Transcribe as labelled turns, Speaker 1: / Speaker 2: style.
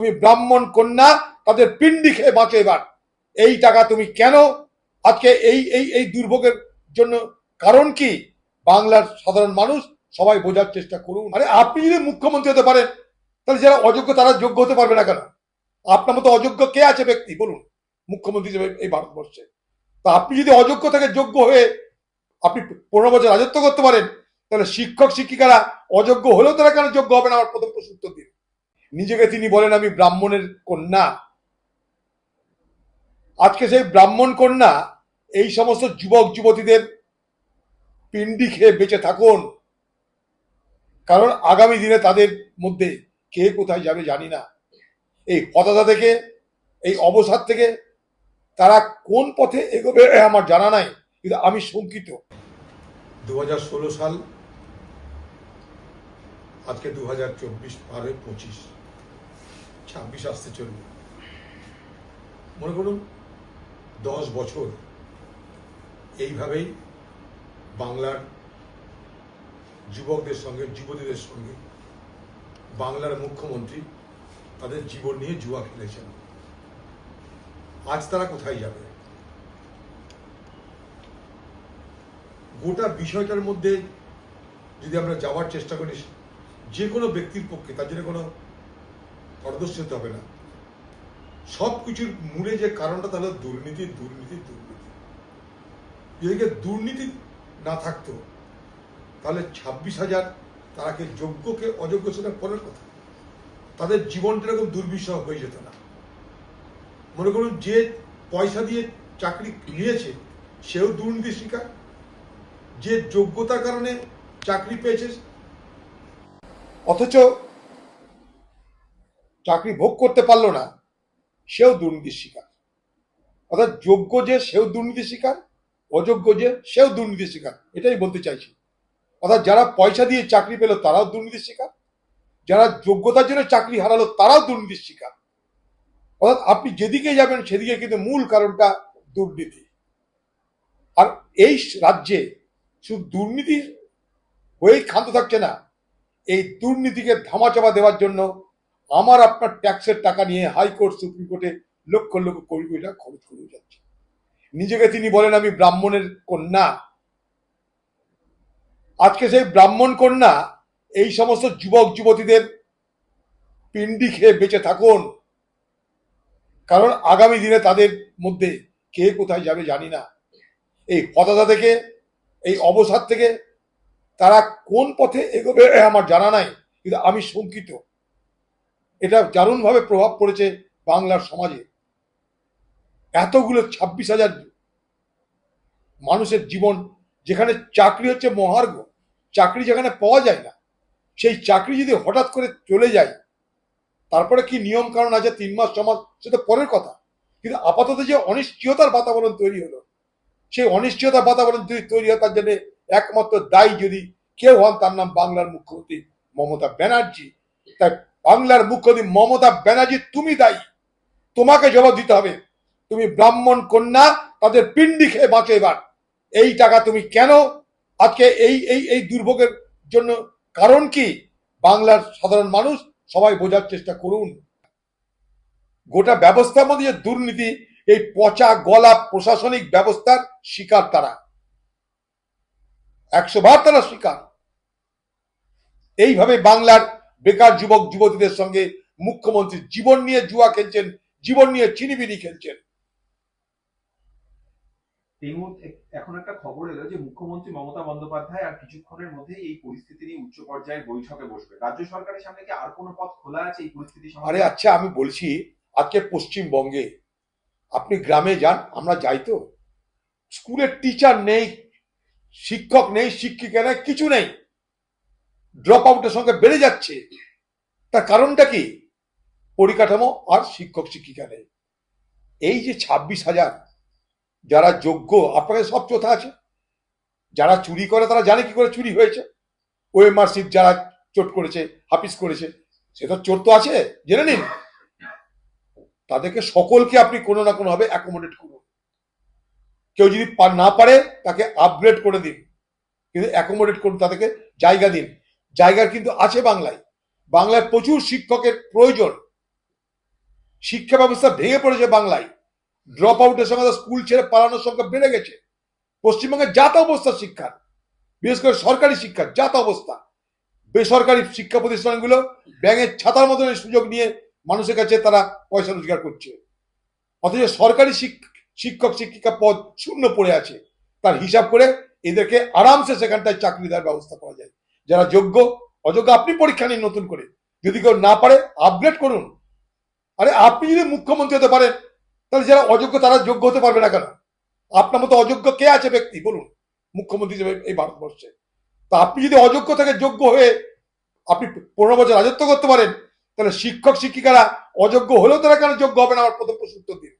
Speaker 1: তুমি ব্রাহ্মণ কন্যা, তাদের পিণ্ডি খেয়ে বাঁচো এবার। এই টাকা তুমি কেন আজকে এই দুর্ভোগের জন্য কারণ কি? বাংলার সাধারণ মানুষ সবাই বোঝার চেষ্টা করুন। আরে আপনি যদি মুখ্যমন্ত্রী হতে পারেন, তাহলে যারা অযোগ্য তারা যোগ্য হতে পারবে না কেন? আপনার মতো অযোগ্য কে আছে ব্যক্তি বলুন মুখ্যমন্ত্রী হিসেবে এই ভারতবর্ষে? তা আপনি যদি অযোগ্য থেকে যোগ্য হয়ে আপনি 15 বছর রাজত্ব করতে পারেন, তাহলে শিক্ষক শিক্ষিকারা অযোগ্য হলেও তারা কেন যোগ্য হবে না? আমার প্রথম প্রশ্ন উত্তর দিন। নিজেকে তিনি বলেন আমি ব্রাহ্মণের কন্যা। আজকে সেই ব্রাহ্মণ কন্যা এই সমস্ত যুবক যুবতীদের পিণ্ডি খেয়ে বেঁচে থাকুন, কারণ আগামী দিনে তাদের মধ্যে কে কোথায় যাবে জানি না। এই হতাশা থেকে, এই অবসাদ থেকে তারা কোন পথে এগোবে আমার জানা নাই, কিন্তু আমি শঙ্কিত। 2016 সাল, আজকে 2024 পার হয়ে 26 আসতে চলবে। মনে করুন 10 বছর এইভাবেই বাংলার যুবকদের সঙ্গে, যুবতীদের সঙ্গে বাংলার মুখ্যমন্ত্রী তাদের জীবন নিয়ে জুয়া খেলেছেন। আজ তারা কোথায় যাবে? গোটা বিষয়টার মধ্যে যদি আমরা যাওয়ার চেষ্টা করি, যে কোনো ব্যক্তির পক্ষে তার জন্য কোনো পারদর্শী হতে হবে না। সবকিছুর মূলে যে কারণটা, তাহলে দুর্নীতি দুর্নীতি দুর্নীতি। যদি দুর্নীতি না থাকতো, তাহলে 26,000 তারা কে যোগ্য কে অযোগ্য সেটা পরের কথা, তাদের জীবনটা এরকম দুর্বিষহ হয়ে যেত না। মনে করুন যে পয়সা দিয়ে চাকরি নিয়েছে সেও দুর্নীতির শিকার, যে যোগ্যতার কারণে চাকরি পেয়েছে অথচ চাকরি ভোগ করতে পারলো না, সেও দুর্নীতির শিকার। অর্থাৎ যোগ্য যে সেও দুর্নীতির শিকার, অযোগ্য যে সেও দুর্নীতির শিকার, এটাই বলতে চাইছি। অর্থাৎ যারা পয়সা দিয়ে চাকরি পেল তারাও দুর্নীতির শিকার, যারা যোগ্যতার জন্য চাকরি হারালো তারাও দুর্নীতির শিকার। অর্থাৎ আপনি যেদিকে যাবেন সেদিকে কিন্তু মূল কারণটা দুর্নীতি। আর এই রাজ্যে শুধু দুর্নীতি হয়েই ক্ষান্ত থাকছে না, এই দুর্নীতিকে ধামাচাপা দেওয়ার জন্য আমার আপনার ট্যাক্সের টাকা নিয়ে হাইকোর্ট, সুপ্রিম কোর্টে লক্ষ লক্ষ কোটি কোটি টাকা খরচ করে যাচ্ছে। নিজেকে তিনি বলেন আমি ব্রাহ্মণের কন্যা। আজকে সেই ব্রাহ্মণ কন্যা এই সমস্ত যুবক যুবতীদের পিণ্ডি খেয়ে বেঁচে থাকুন, কারণ আগামী দিনে তাদের মধ্যে কে কোথায় যাবে জানি না। এই হতাশা থেকে, এই অবসাদ থেকে তারা কোন পথে এগোবে আমার জানা নাই, কিন্তু আমি শঙ্কিত। এটা দারুণভাবে প্রভাব পড়েছে বাংলার সমাজে। এতগুলো 26,000 মানুষের জীবন, যেখানে চাকরি হচ্ছে মহার্ঘ, চাকরি যেখানে পাওয়া যায় না, সেই চাকরি যদি হঠাৎ করে চলে যায়, তারপরে কি নিয়ম কারণ আছে 3 মাস 6 মাস সেটা পরের কথা, কিন্তু আপাতত যে অনিশ্চয়তার বাতাবরণ তৈরি হলো, সেই অনিশ্চয়তার বাতাবরণ যদি তৈরি হয়, তার জন্য একমাত্র দায়ী যদি কেউ হন, তার নাম বাংলার মুখ্যমন্ত্রী মমতা ব্যানার্জি। তাই বাংলার মুখ্যমন্ত্রী মমতা ব্যানার্জি, তুমি দায়ী, তোমাকে জবাব দিতে হবে। তুমি ব্রাহ্মণ কন্যা, তাদের পিণ্ডি খেয়ে বাঁচো এবার। এই টাকা তুমি কেন আজকে এই দুর্ভোগের জন্য কারণ কি? বাংলার সাধারণ মানুষ সবাই বোঝার চেষ্টা করুন। গোটা ব্যবস্থার মধ্যে যে দুর্নীতি, এই পচা গলা প্রশাসনিক ব্যবস্থার শিকার তারা, 100 বার তারা শিকার। এইভাবে বাংলার বেকার যুবক যুবতীদের সঙ্গে মুখ্যমন্ত্রী জীবন নিয়ে জুয়া খেলছেন, জীবন নিয়ে চিনিবিনি খেলছেন।
Speaker 2: এই মুহূর্তে এখন একটা খবর এলো যে মুখ্যমন্ত্রী মমতা বন্দ্যোপাধ্যায় আর কিছুক্ষণের মধ্যে এই পরিস্থিতি নিয়ে উচ্চ পর্যায়ের বৈঠকে বসবে। রাজ্য সরকারের সামনে কি আর কোনো পথ খোলা আছে এই পরিস্থিতি
Speaker 1: আরে
Speaker 2: সমাধানে?
Speaker 1: আচ্ছা, আমি বলছি আজকে পশ্চিমবঙ্গে আপনি গ্রামে যান, আমরা যাই তো, স্কুলের টিচার নেই, শিক্ষক নেই, শিক্ষিকা নেই, কিছু নেই। ড্রপ আউটের সঙ্গে বেড়ে যাচ্ছে। তার কারণটা কি? পরিকাঠামো আর শিক্ষক শিক্ষিকা নেই। এই যে 26,000 যারা যোগ্য, আপনাকে সব চোথা আছে। যারা চুরি করে তারা জানে কি করে চুরি হয়েছে। ওএমআর যারা চোট করেছে, হাফিজ করেছে, সে তো চোর তো আছে, জেনে নিন। তাদেরকে সকলকে আপনি কোনো না কোনো ভাবে অ্যাকোমোডেট করুন। কেউ যদি না পারে তাকে আপগ্রেড করে দিন, কিন্তু অ্যাকোমোডেট করুন, তাদেরকে জায়গা দিন। জায়গার কিন্তু আছে বাংলায়। বাংলায় প্রচুর শিক্ষকের প্রয়োজন। শিক্ষা ব্যবস্থা ভেঙে পড়েছে বাংলায়। ড্রপ আউটের সংখ্যা, স্কুল ছেড়ে পালানোর সংখ্যা বেড়ে গেছে। পশ্চিমবঙ্গে যাতা অবস্থা শিক্ষার, বিশেষ করে সরকারি শিক্ষার যাতা অবস্থা। বেসরকারি শিক্ষা প্রতিষ্ঠানগুলো ব্যাঙের ছাতার মতন এই সুযোগ নিয়ে মানুষের কাছে তারা পয়সা রোজগার করছে, অথচ সরকারি শিক্ষক শিক্ষিকা পদ শূন্য পড়ে আছে। তার হিসাব করে এদেরকে আরামসে সেখানটায় চাকরি দেওয়ার ব্যবস্থা করা যায়। যারা যোগ্য, অযোগ্য আপনি পরীক্ষা নিন নতুন করে, যদি কেউ না পারে আপগ্রেড করুন। আরে আপনি যদি মুখ্যমন্ত্রী হতে পারেন, তাহলে যারা অযোগ্য তারা যোগ্য হতে পারবে না কেন? আপনার মতো অযোগ্য কে আছে ব্যক্তি বলুন মুখ্যমন্ত্রী হিসেবে এই ভারতবর্ষে? তা আপনি যদি অযোগ্য থেকে যোগ্য হয়ে আপনি 15 বছর রাজত্ব করতে পারেন, তাহলে শিক্ষক শিক্ষিকারা অযোগ্য হলেও তারা কেন যোগ্য হবে না? আমার প্রথম প্রশ্ন উত্তর দিন।